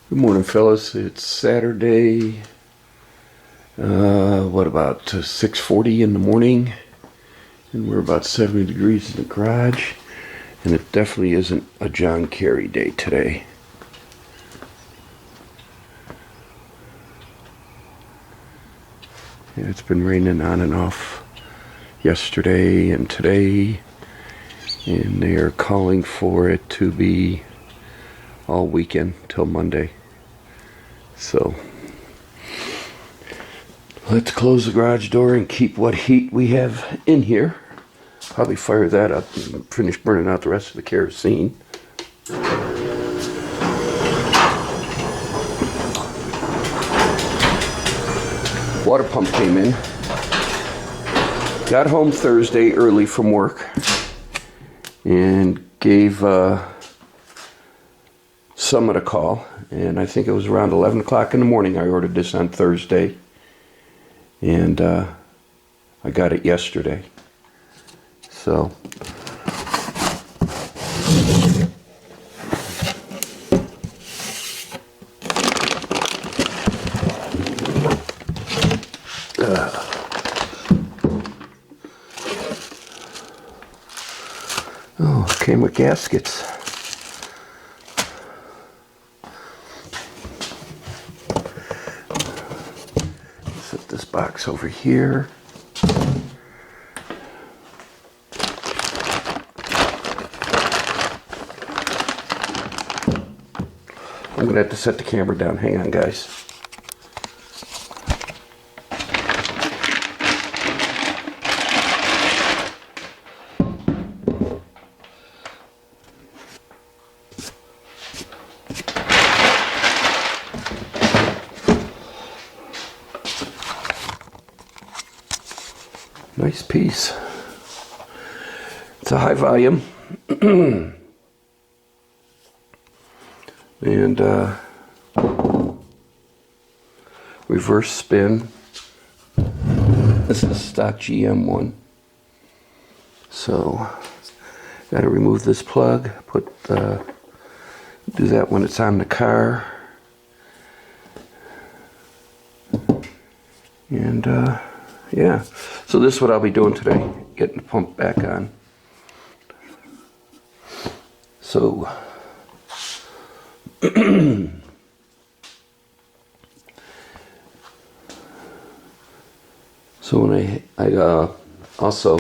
Good morning, fellas. It's Saturday, what about 6:40 in the morning, and we're about 70 degrees in the garage, and it definitely isn't a John Kerry day today. Yeah, it's been raining on and off yesterday and today, and they are calling for it to be all weekend till Monday. So let's close the garage door and keep what heat we have in here. Probably fire that up and finish burning out the rest of the kerosene. Water pump came in. Got home Thursday early from work and gave Summit a call, and I think it was around 11 o'clock in the morning. I ordered this on Thursday, and I got it yesterday. So oh, it came with gaskets. Set this box over here. I'm gonna have to set the camera down. Hang on, guys. Nice piece. It's a high volume. And reverse spin. This is a stock GM one. So got to remove this plug. Do that when it's on the car. And yeah, so this is what I'll be doing today, getting the pump back on. So so when I also,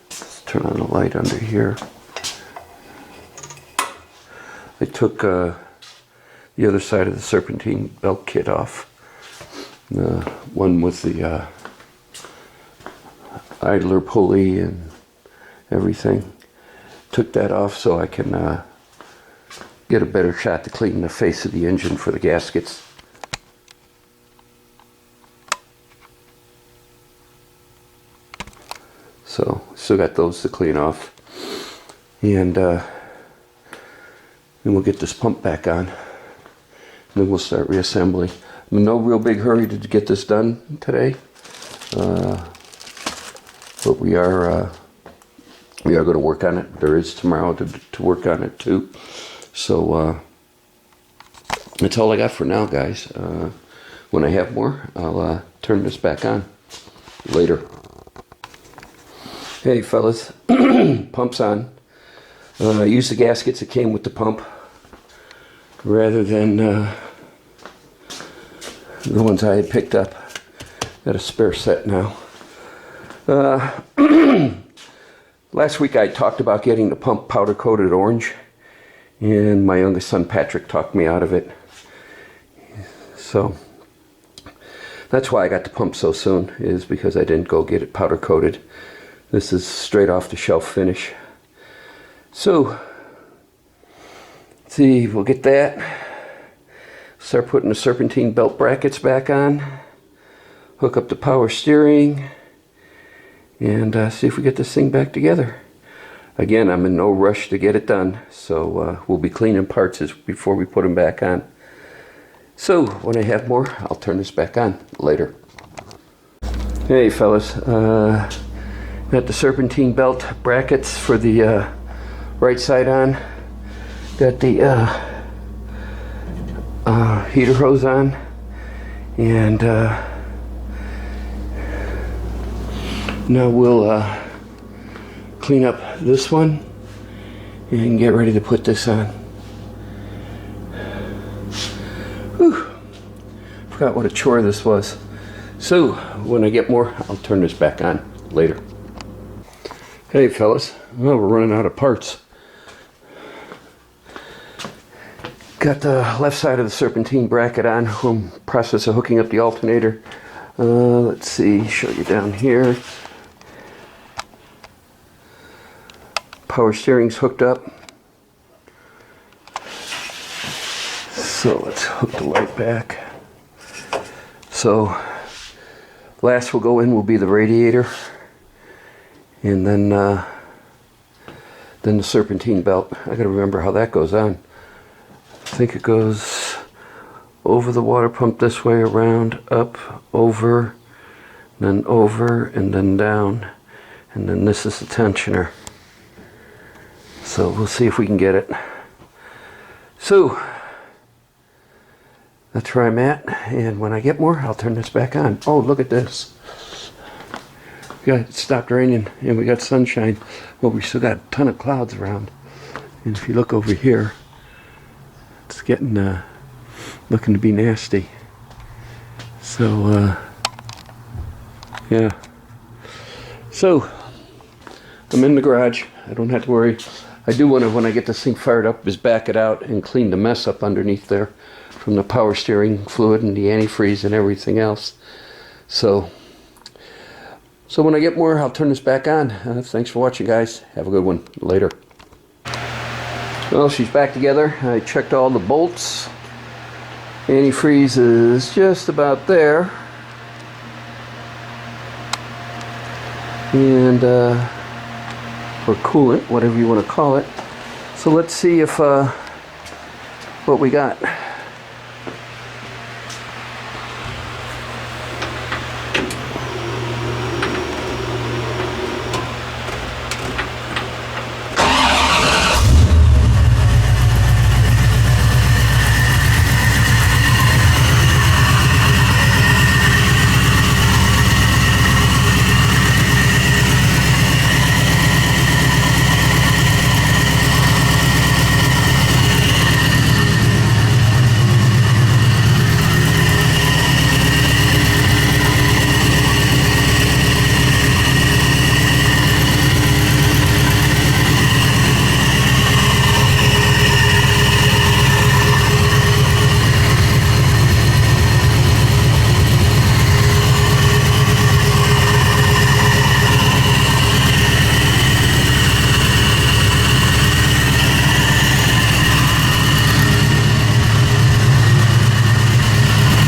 let's turn on the light under here. I took the other side of the serpentine belt kit off. The one with the idler pulley and everything. Took that off so I can get a better shot to clean the face of the engine for the gaskets. So still got those to clean off, and then we'll get this pump back on, and then we'll start reassembly. I'm in no real big hurry to get this done today, but we are going to work on it. There is tomorrow to work on it too. So that's all I got for now, guys. When I have more, I'll turn this back on later. Hey fellas, pump's on. I used the gaskets that came with the pump rather than the ones I had picked up. Got a spare set now. Last week I talked about getting the pump powder coated orange, and my youngest son Patrick talked me out of it. So that's why I got the pump so soon, is because I didn't go get it powder coated. This is straight off the shelf finish. So let's see, we'll get that. Start putting the serpentine belt brackets back on. Hook up the power steering, and see if we get this thing back together. Again, I'm in no rush to get it done, so we'll be cleaning parts before we put them back on. So when I have more, I'll turn this back on later. Hey fellas, got the serpentine belt brackets for the right side on. Got the heater hose on, and now we'll clean up this one and get ready to put this on. Whew. Forgot what a chore this was. So when I get more, I'll turn this back on later. Hey fellas, well, we're running out of parts. Got the left side of the serpentine bracket on. We're in the process of hooking up the alternator. Let's see, show you down here. Power steering's hooked up. So let's hook the light back. So last will go in will be the radiator, and then the serpentine belt. I gotta remember how that goes on. I think it goes over the water pump this way, around, up, over, and then down, and then this is the tensioner. So we'll see if we can get it. So that's where I'm at, and when I get more, I'll turn this back on. Oh, look at this. It stopped raining and we got sunshine. Well, we still got a ton of clouds around. And if you look over here, it's getting looking to be nasty. So yeah. So I'm in the garage. I don't have to worry. I do want to, when I get this thing fired up, is back it out and clean the mess up underneath there from the power steering fluid and the antifreeze and everything else. So when I get more, I'll turn this back on. Thanks for watching, guys. Have a good one. Later. Well, she's back together. I checked all the bolts. Antifreeze is just about there. And, or coolant, whatever you want to call it. So let's see if, what we got.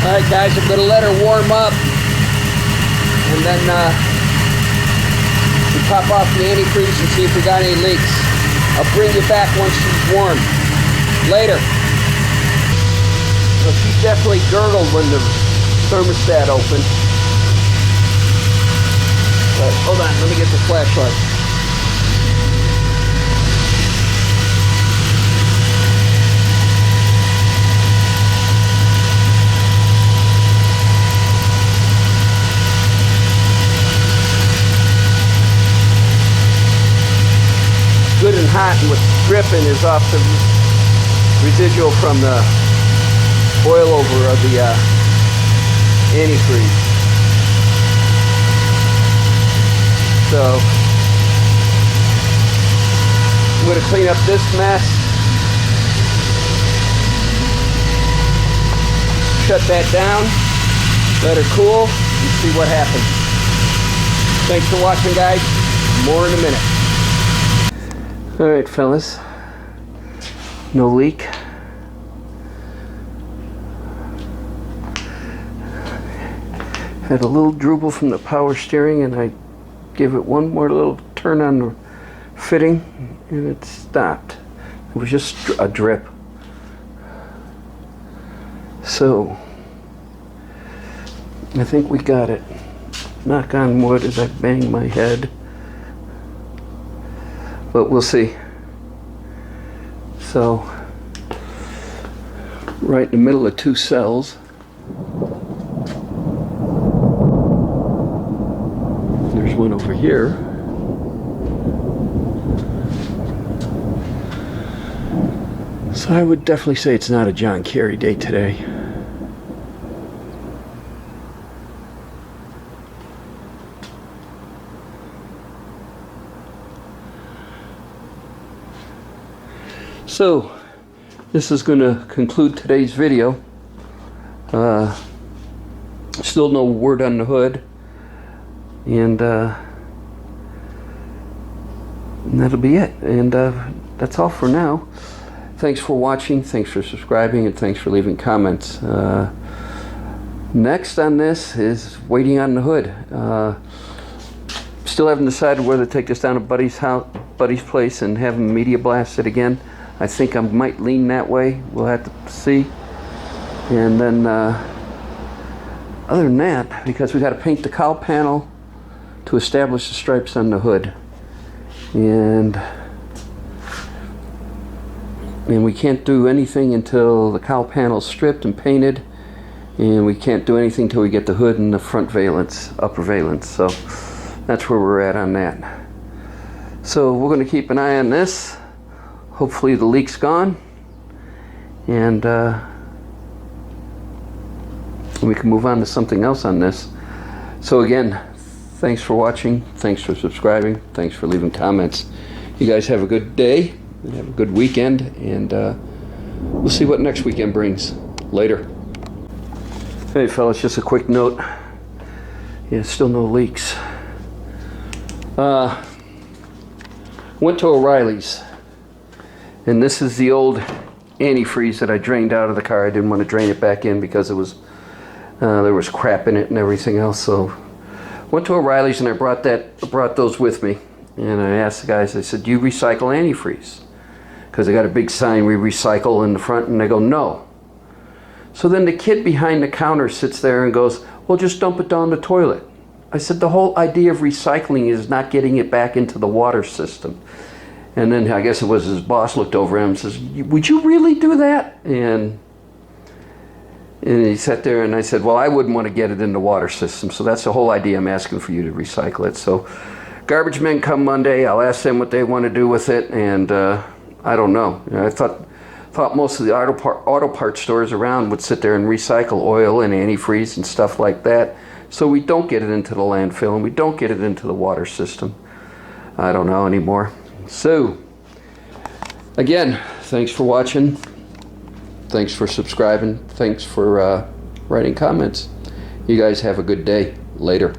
Alright guys, I'm going to let her warm up, and then we pop off the antifreeze and see if we got any leaks. I'll bring you back once she's warm. Later. So she definitely gurgled when the thermostat opened. But hold on, let me get the flashlight. Good and hot, and what's dripping is off the residual from the boil over of the antifreeze. So I'm going to clean up this mess, shut that down, let her cool, and see what happens. Thanks for watching, guys. More in a minute. Alright fellas, no leak. Had a little dribble from the power steering, and I gave it one more little turn on the fitting and it stopped. It was just a drip. So I think we got it. Knock on wood as I bang my head. But we'll see. So right in the middle of two cells. There's one over here. So I would definitely say it's not a John Kerry day today. So this is going to conclude today's video. Still no word on the hood, and that'll be it. And that's all for now. Thanks for watching, thanks for subscribing, and thanks for leaving comments. Next on this is waiting on the hood. Still haven't decided whether to take this down to Buddy's place and have him media blast it again. I think I might lean that way. We'll have to see. And then other than that, because we got to paint the cowl panel to establish the stripes on the hood, and we can't do anything until the cowl panel's stripped and painted, and we can't do anything until we get the hood and the front valence, upper valence. So that's where we're at on that. So we're going to keep an eye on this. Hopefully the leak's gone, and we can move on to something else on this. So again, thanks for watching, thanks for subscribing, thanks for leaving comments. You guys have a good day and have a good weekend, and we'll see what next weekend brings. Later. Hey fellas, just a quick note. Yeah, still no leaks. Went to O'Reilly's, and this is the old antifreeze that I drained out of the car. I didn't want to drain it back in because it was there was crap in it and everything else. So went to O'Reilly's, and I brought those with me, and I asked the guys, I said, do you recycle antifreeze? Because they got a big sign, we recycle, in the front, and they go, no. So then the kid behind the counter sits there and goes, well, just dump it down the toilet. I said, the whole idea of recycling is not getting it back into the water system. And then I guess it was his boss looked over at him and says, would you really do that? And he sat there, and I said, well, I wouldn't want to get it in the water system. So that's the whole idea. I'm asking for you to recycle it. So garbage men come Monday. I'll ask them what they want to do with it, and I don't know. I thought most of the auto parts stores around would sit there and recycle oil and antifreeze and stuff like that, so we don't get it into the landfill and we don't get it into the water system. I don't know anymore. So again, thanks for watching, thanks for subscribing, thanks for writing comments. You guys have a good day. Later.